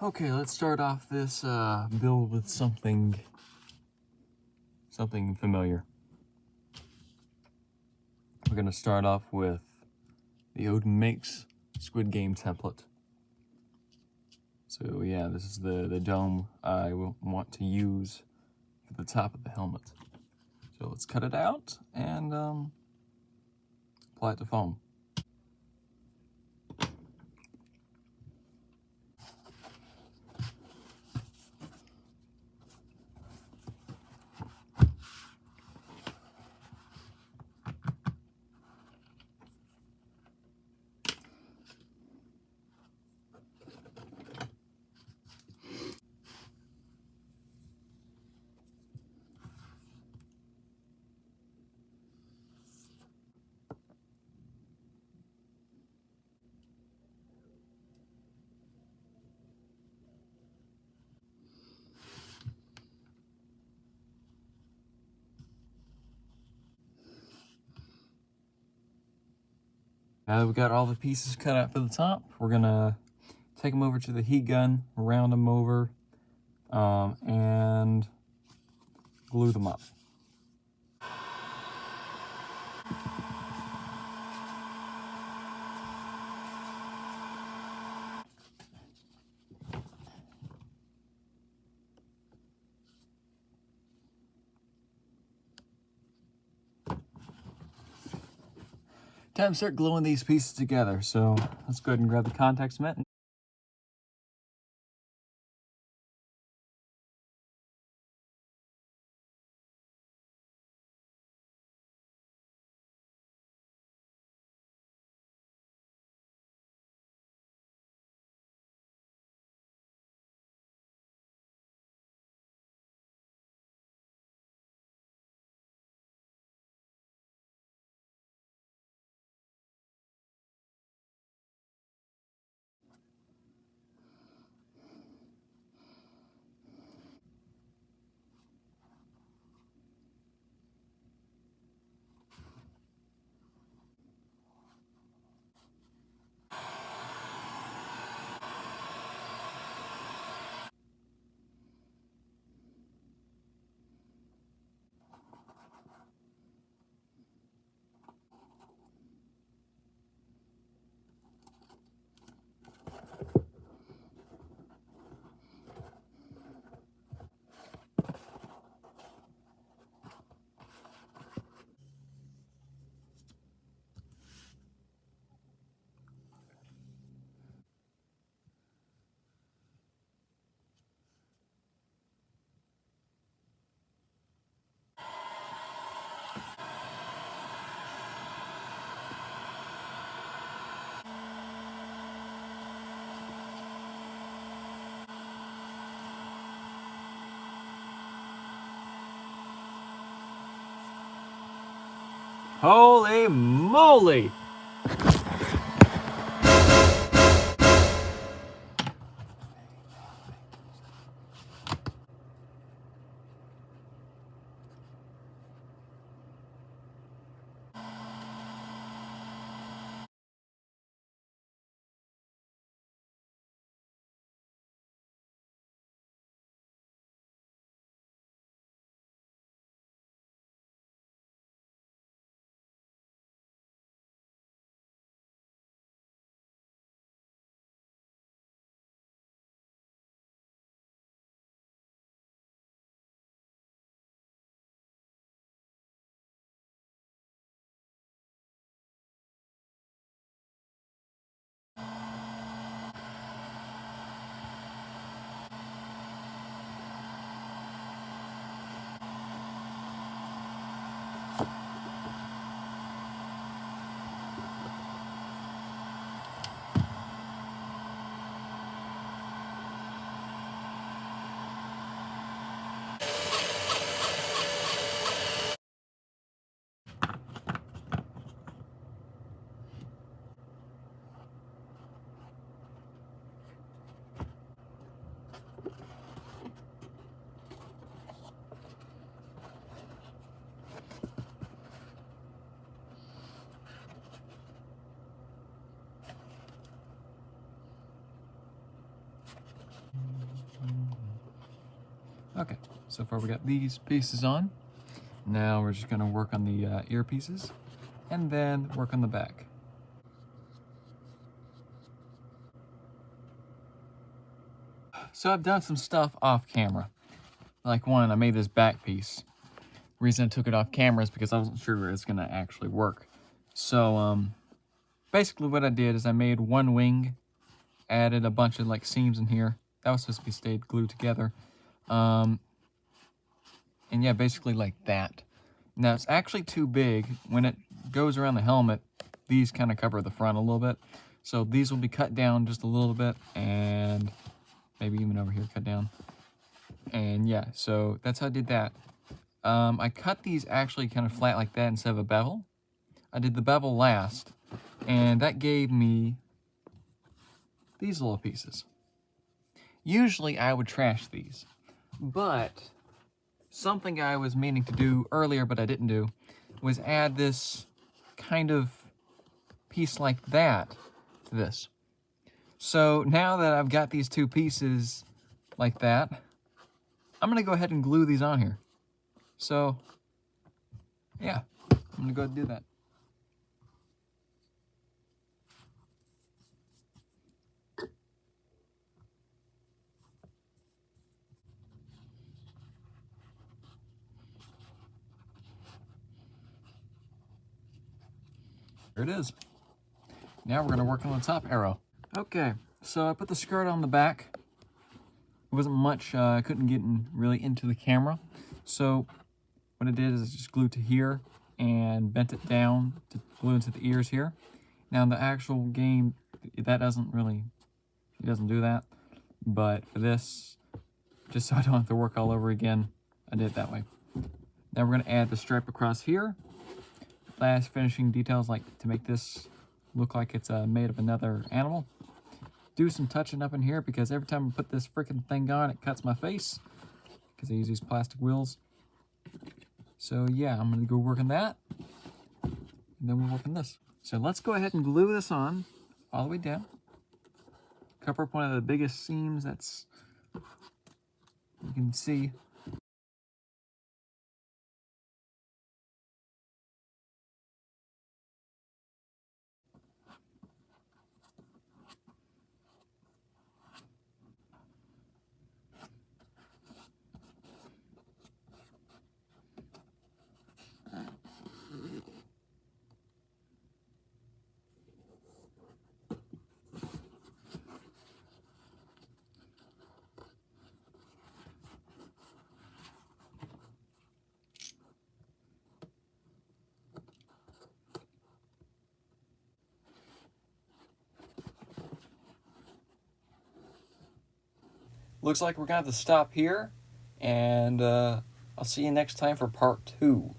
Okay, let's start off this build with something familiar. We're gonna start off with the Odin Makes Squid Game template. So yeah, this is the dome I will want to use for the top of the helmet. So let's cut it out and apply it to foam. Now that we've got all the pieces cut out for the top, we're gonna take them over to the heat gun, round them over, and glue them up. Time to start gluing these pieces together, so let's go ahead and grab the contact cement. Holy moly! Okay, so far we got these pieces on. Now we're just gonna work on the earpieces and then work on the back. So I've done some stuff off camera. Like one, I made this back piece. Reason I took it off camera is because I wasn't sure it's gonna actually work. So basically what I did is I made one wing, added a bunch of like seams in here. That was supposed to be stayed glued together. And yeah, basically like that. Now it's actually too big. When it goes around the helmet, these kind of cover the front a little bit. So these will be cut down just a little bit, and maybe even over here cut down. And yeah, so that's how I did that. I cut these actually kind of flat like that instead of a bevel. I did the bevel last, and that gave me these little pieces. Usually I would trash these, but something I was meaning to do earlier but I didn't do was add this kind of piece like that to this. So now that I've got these two pieces like that, I'm gonna go ahead and glue these on here. So yeah, I'm gonna go ahead and do that. There it is. Now we're gonna work on the top arrow. Okay, so I put the skirt on the back. It wasn't much, I couldn't get really into the camera. So what I did is just glued to here and bent it down to glue into the ears here. Now in the actual game, that doesn't really, it doesn't do that. But for this, just so I don't have to work all over again, I did it that way. Now we're gonna add the stripe across here. Last finishing details, like to make this look like it's made of another animal. Do some touching up in here because every time I put this freaking thing on, it cuts my face because I use these plastic wheels. So yeah, I'm gonna go work on that, and then we'll work on this. So let's go ahead and glue this on all the way down. Cover up one of the biggest seams that's, you can see. Looks like we're gonna have to stop here, and I'll see you next time for part 2.